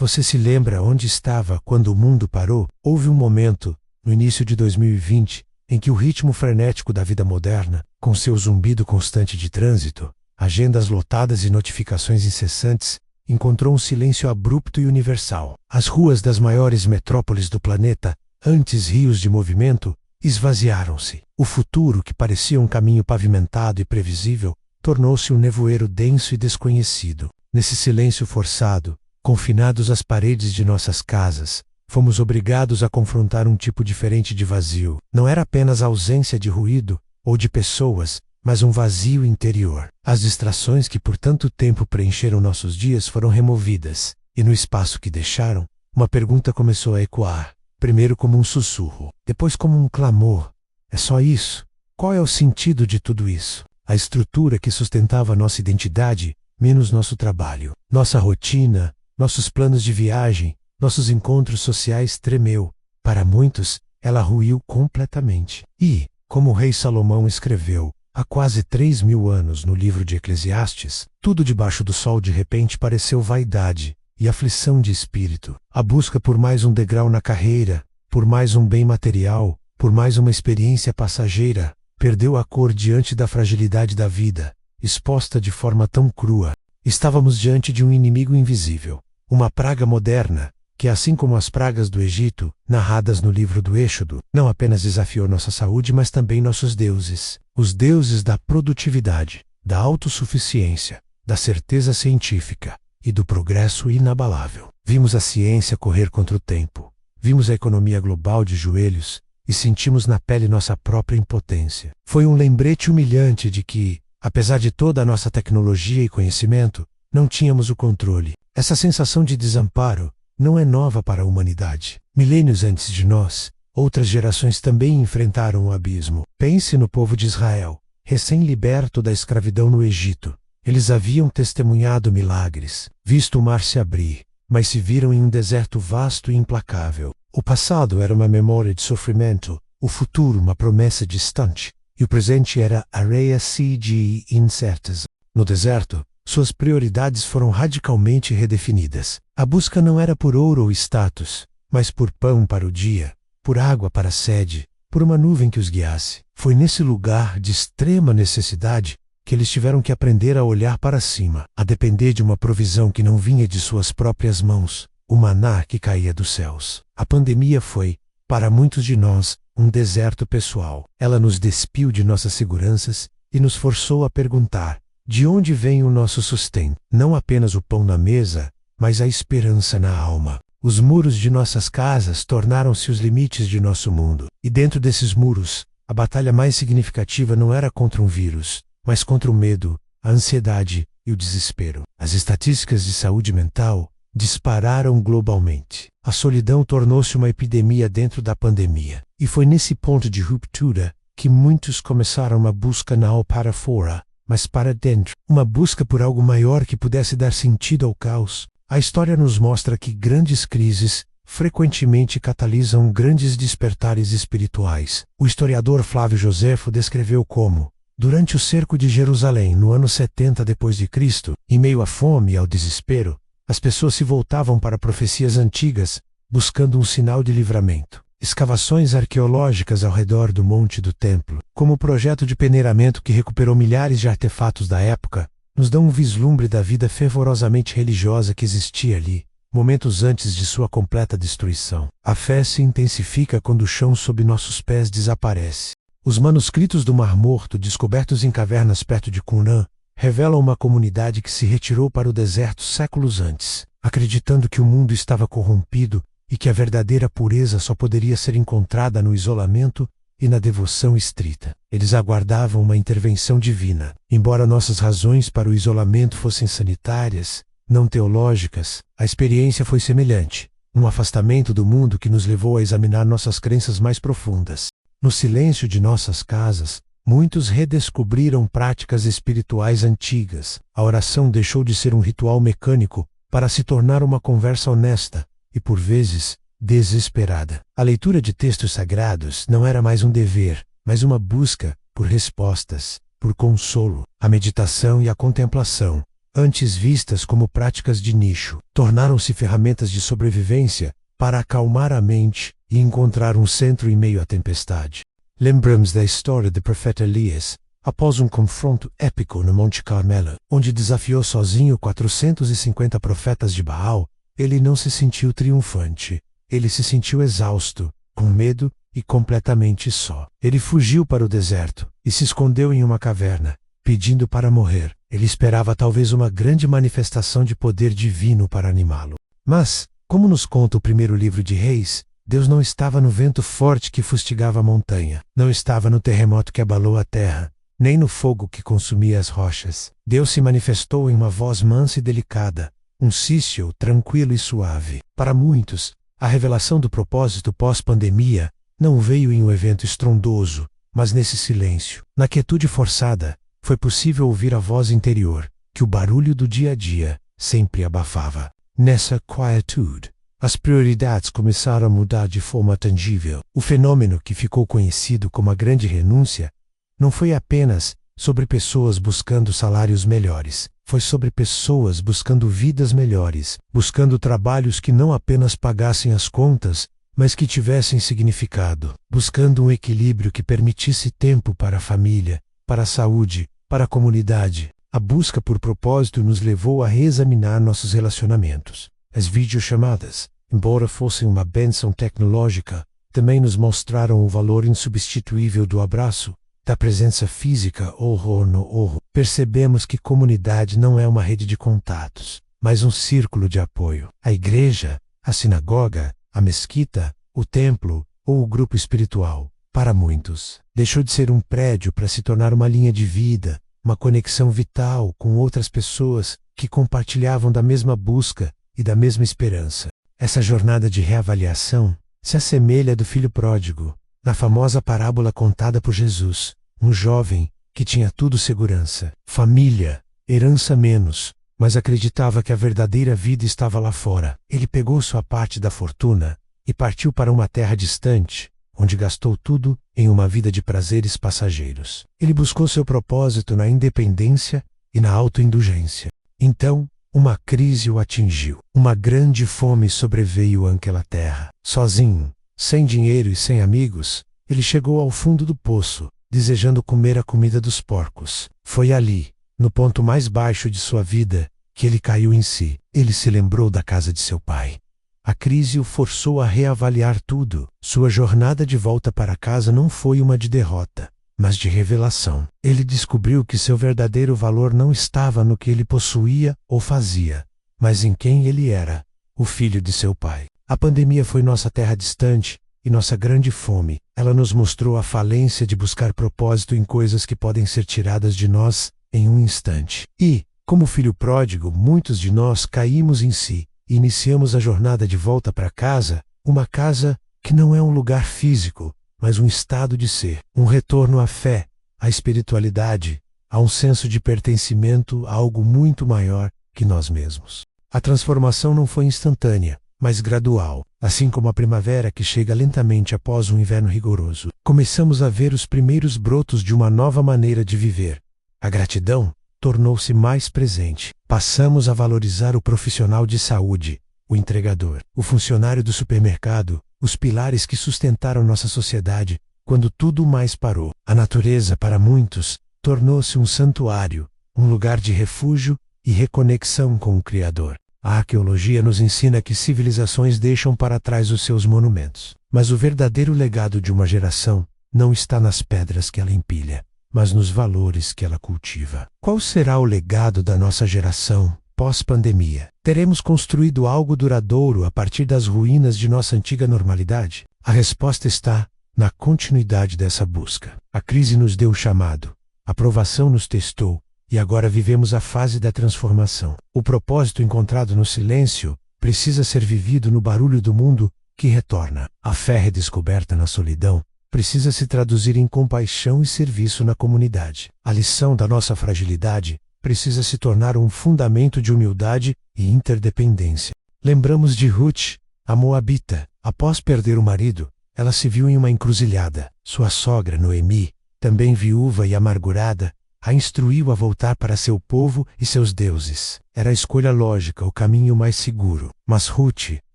Você se lembra onde estava quando o mundo parou? Houve um momento, no início de 2020, em que o ritmo frenético da vida moderna, com seu zumbido constante de trânsito, agendas lotadas e notificações incessantes, encontrou um silêncio abrupto e universal. As ruas das maiores metrópoles do planeta, antes rios de movimento, esvaziaram-se. O futuro, que parecia um caminho pavimentado e previsível, tornou-se um nevoeiro denso e desconhecido. Nesse silêncio forçado, confinados às paredes de nossas casas, fomos obrigados a confrontar um tipo diferente de vazio. Não era apenas a ausência de ruído ou de pessoas, mas um vazio interior. As distrações que por tanto tempo preencheram nossos dias foram removidas, e no espaço que deixaram, uma pergunta começou a ecoar, primeiro como um sussurro, depois como um clamor. É só isso? Qual é o sentido de tudo isso? A estrutura que sustentava nossa identidade, menos nosso trabalho, nossa rotina, nossos planos de viagem, nossos encontros sociais tremeu. Para muitos, ela ruiu completamente. E, como o rei Salomão escreveu, há quase 3.000 anos no livro de Eclesiastes, tudo debaixo do sol de repente pareceu vaidade e aflição de espírito. A busca por mais um degrau na carreira, por mais um bem material, por mais uma experiência passageira, perdeu a cor diante da fragilidade da vida, exposta de forma tão crua. Estávamos diante de um inimigo invisível, uma praga moderna, que assim como as pragas do Egito, narradas no livro do Êxodo, não apenas desafiou nossa saúde, mas também nossos deuses, os deuses da produtividade, da autossuficiência, da certeza científica e do progresso inabalável. Vimos a ciência correr contra o tempo, vimos a economia global de joelhos e sentimos na pele nossa própria impotência. Foi um lembrete humilhante de que, apesar de toda a nossa tecnologia e conhecimento, não tínhamos o controle. Essa sensação de desamparo não é nova para a humanidade. Milênios antes de nós, outras gerações também enfrentaram o abismo. Pense no povo de Israel, recém-liberto da escravidão no Egito. Eles haviam testemunhado milagres, visto o mar se abrir, mas se viram em um deserto vasto e implacável. O passado era uma memória de sofrimento, o futuro uma promessa distante, e o presente era areia CG incerteza. No deserto, suas prioridades foram radicalmente redefinidas. A busca não era por ouro ou status, mas por pão para o dia, por água para a sede, por uma nuvem que os guiasse. Foi nesse lugar de extrema necessidade que eles tiveram que aprender a olhar para cima, a depender de uma provisão que não vinha de suas próprias mãos, o maná que caía dos céus. A pandemia foi, para muitos de nós, um deserto pessoal. Ela nos despiu de nossas seguranças e nos forçou a perguntar: de onde vem o nosso sustento? Não apenas o pão na mesa, mas a esperança na alma. Os muros de nossas casas tornaram-se os limites de nosso mundo. E dentro desses muros, a batalha mais significativa não era contra um vírus, mas contra o medo, a ansiedade e o desespero. As estatísticas de saúde mental dispararam globalmente. A solidão tornou-se uma epidemia dentro da pandemia. E foi nesse ponto de ruptura que muitos começaram uma busca não para fora, mas para dentro, uma busca por algo maior que pudesse dar sentido ao caos. A história nos mostra que grandes crises frequentemente catalisam grandes despertares espirituais. O historiador Flávio Joséfo descreveu como, durante o cerco de Jerusalém no ano 70 d.C., em meio à fome e ao desespero, as pessoas se voltavam para profecias antigas, buscando um sinal de livramento. Escavações arqueológicas ao redor do Monte do Templo, como o projeto de peneiramento que recuperou milhares de artefatos da época, nos dão um vislumbre da vida fervorosamente religiosa que existia ali, momentos antes de sua completa destruição. A fé se intensifica quando o chão sob nossos pés desaparece. Os manuscritos do Mar Morto, descobertos em cavernas perto de Qumran, revelam uma comunidade que se retirou para o deserto séculos antes, acreditando que o mundo estava corrompido e que a verdadeira pureza só poderia ser encontrada no isolamento e na devoção estrita. Eles aguardavam uma intervenção divina. Embora nossas razões para o isolamento fossem sanitárias, não teológicas, a experiência foi semelhante, um afastamento do mundo que nos levou a examinar nossas crenças mais profundas. No silêncio de nossas casas, muitos redescobriram práticas espirituais antigas. A oração deixou de ser um ritual mecânico para se tornar uma conversa honesta e, por vezes, desesperada. A leitura de textos sagrados não era mais um dever, mas uma busca por respostas, por consolo. A meditação e a contemplação, antes vistas como práticas de nicho, tornaram-se ferramentas de sobrevivência para acalmar a mente e encontrar um centro em meio à tempestade. Lembramos da história do profeta Elias, após um confronto épico no Monte Carmelo, onde desafiou sozinho 450 profetas de Baal. Ele não se sentiu triunfante. Ele se sentiu exausto, com medo e completamente só. Ele fugiu para o deserto e se escondeu em uma caverna, pedindo para morrer. Ele esperava talvez uma grande manifestação de poder divino para animá-lo. Mas, como nos conta o primeiro livro de Reis, Deus não estava no vento forte que fustigava a montanha, não estava no terremoto que abalou a terra, nem no fogo que consumia as rochas. Deus se manifestou em uma voz mansa e delicada, um síssil tranquilo e suave. Para muitos, a revelação do propósito pós-pandemia não veio em um evento estrondoso, mas nesse silêncio. Na quietude forçada, foi possível ouvir a voz interior, que o barulho do dia a dia sempre abafava. Nessa quietude, as prioridades começaram a mudar de forma tangível. O fenômeno que ficou conhecido como a grande renúncia não foi apenas sobre pessoas buscando salários melhores. Foi sobre pessoas buscando vidas melhores, buscando trabalhos que não apenas pagassem as contas, mas que tivessem significado, buscando um equilíbrio que permitisse tempo para a família, para a saúde, para a comunidade. A busca por propósito nos levou a reexaminar nossos relacionamentos. As videochamadas, embora fossem uma bênção tecnológica, também nos mostraram o valor insubstituível do abraço, da presença física olho no olho. Percebemos que comunidade não é uma rede de contatos, mas um círculo de apoio. A igreja, a sinagoga, a mesquita, o templo ou o grupo espiritual, para muitos, deixou de ser um prédio para se tornar uma linha de vida, uma conexão vital com outras pessoas que compartilhavam da mesma busca e da mesma esperança. Essa jornada de reavaliação se assemelha à do filho pródigo, na famosa parábola contada por Jesus, um jovem que tinha tudo segurança, família, herança menos, mas acreditava que a verdadeira vida estava lá fora. Ele pegou sua parte da fortuna e partiu para uma terra distante, onde gastou tudo em uma vida de prazeres passageiros. Ele buscou seu propósito na independência e na autoindulgência. Então, uma crise o atingiu. Uma grande fome sobreveio àquela terra. Sozinho, sem dinheiro e sem amigos, ele chegou ao fundo do poço, desejando comer a comida dos porcos. Foi ali, no ponto mais baixo de sua vida, que ele caiu em si. Ele se lembrou da casa de seu pai. A crise o forçou a reavaliar tudo. Sua jornada de volta para casa não foi uma de derrota, mas de revelação. Ele descobriu que seu verdadeiro valor não estava no que ele possuía ou fazia, mas em quem ele era, o filho de seu pai. A pandemia foi nossa terra distante e nossa grande fome. Ela nos mostrou a falência de buscar propósito em coisas que podem ser tiradas de nós em um instante. E, como filho pródigo, muitos de nós caímos em si e iniciamos a jornada de volta para casa, uma casa que não é um lugar físico, mas um estado de ser, um retorno à fé, à espiritualidade, a um senso de pertencimento a algo muito maior que nós mesmos. A transformação não foi instantânea, mas gradual, assim como a primavera que chega lentamente após um inverno rigoroso. Começamos a ver os primeiros brotos de uma nova maneira de viver. A gratidão tornou-se mais presente. Passamos a valorizar o profissional de saúde, o entregador, o funcionário do supermercado, os pilares que sustentaram nossa sociedade, quando tudo mais parou. A natureza, para muitos, tornou-se um santuário, um lugar de refúgio e reconexão com o Criador. A arqueologia nos ensina que civilizações deixam para trás os seus monumentos. Mas o verdadeiro legado de uma geração não está nas pedras que ela empilha, mas nos valores que ela cultiva. Qual será o legado da nossa geração pós-pandemia? Teremos construído algo duradouro a partir das ruínas de nossa antiga normalidade? A resposta está na continuidade dessa busca. A crise nos deu o chamado, a provação nos testou, e agora vivemos a fase da transformação. O propósito encontrado no silêncio precisa ser vivido no barulho do mundo que retorna. A fé redescoberta na solidão precisa se traduzir em compaixão e serviço na comunidade. A lição da nossa fragilidade precisa se tornar um fundamento de humildade e interdependência. Lembramos de Ruth, a Moabita. Após perder o marido, ela se viu em uma encruzilhada. Sua sogra, Noemi, também viúva e amargurada, a instruiu a voltar para seu povo e seus deuses. Era a escolha lógica, o caminho mais seguro. Mas Ruth,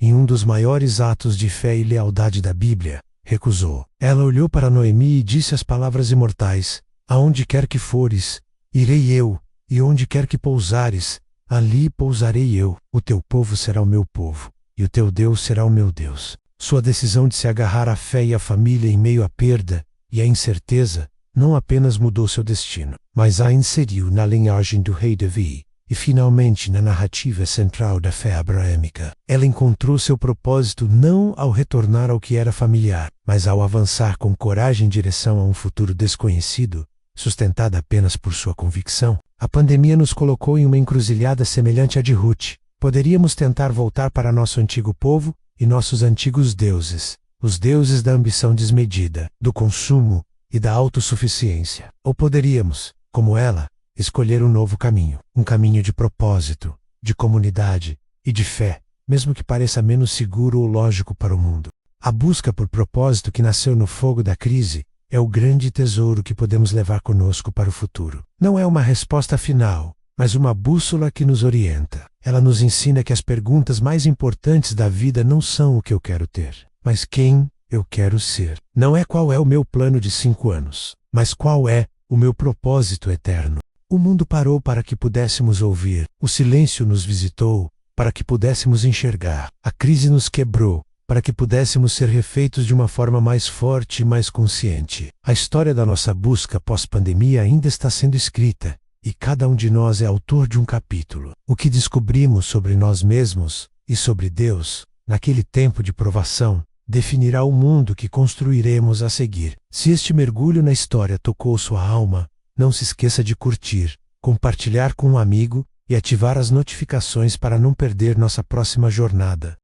em um dos maiores atos de fé e lealdade da Bíblia, recusou. Ela olhou para Noemi e disse as palavras imortais: aonde quer que fores, irei eu, e onde quer que pousares, ali pousarei eu. O teu povo será o meu povo, e o teu Deus será o meu Deus. Sua decisão de se agarrar à fé e à família em meio à perda e à incerteza não apenas mudou seu destino, mas a inseriu na linhagem do rei Davi e finalmente na narrativa central da fé abraâmica. Ela encontrou seu propósito não ao retornar ao que era familiar, mas ao avançar com coragem em direção a um futuro desconhecido, sustentada apenas por sua convicção. A pandemia nos colocou em uma encruzilhada semelhante à de Ruth. Poderíamos tentar voltar para nosso antigo povo e nossos antigos deuses, os deuses da ambição desmedida, do consumo e da autossuficiência. Ou poderíamos, como ela, escolher um novo caminho, um caminho de propósito, de comunidade e de fé, mesmo que pareça menos seguro ou lógico para o mundo. A busca por propósito que nasceu no fogo da crise é o grande tesouro que podemos levar conosco para o futuro. Não é uma resposta final, mas uma bússola que nos orienta. Ela nos ensina que as perguntas mais importantes da vida não são o que eu quero ter, mas quem eu quero ser. Não é qual é o meu plano de 5 anos, mas qual é o meu propósito eterno. O mundo parou para que pudéssemos ouvir. O silêncio nos visitou para que pudéssemos enxergar. A crise nos quebrou para que pudéssemos ser refeitos de uma forma mais forte e mais consciente. A história da nossa busca pós-pandemia ainda está sendo escrita, e cada um de nós é autor de um capítulo. O que descobrimos sobre nós mesmos e sobre Deus, naquele tempo de provação, definirá o mundo que construiremos a seguir. Se este mergulho na história tocou sua alma, não se esqueça de curtir, compartilhar com um amigo e ativar as notificações para não perder nossa próxima jornada.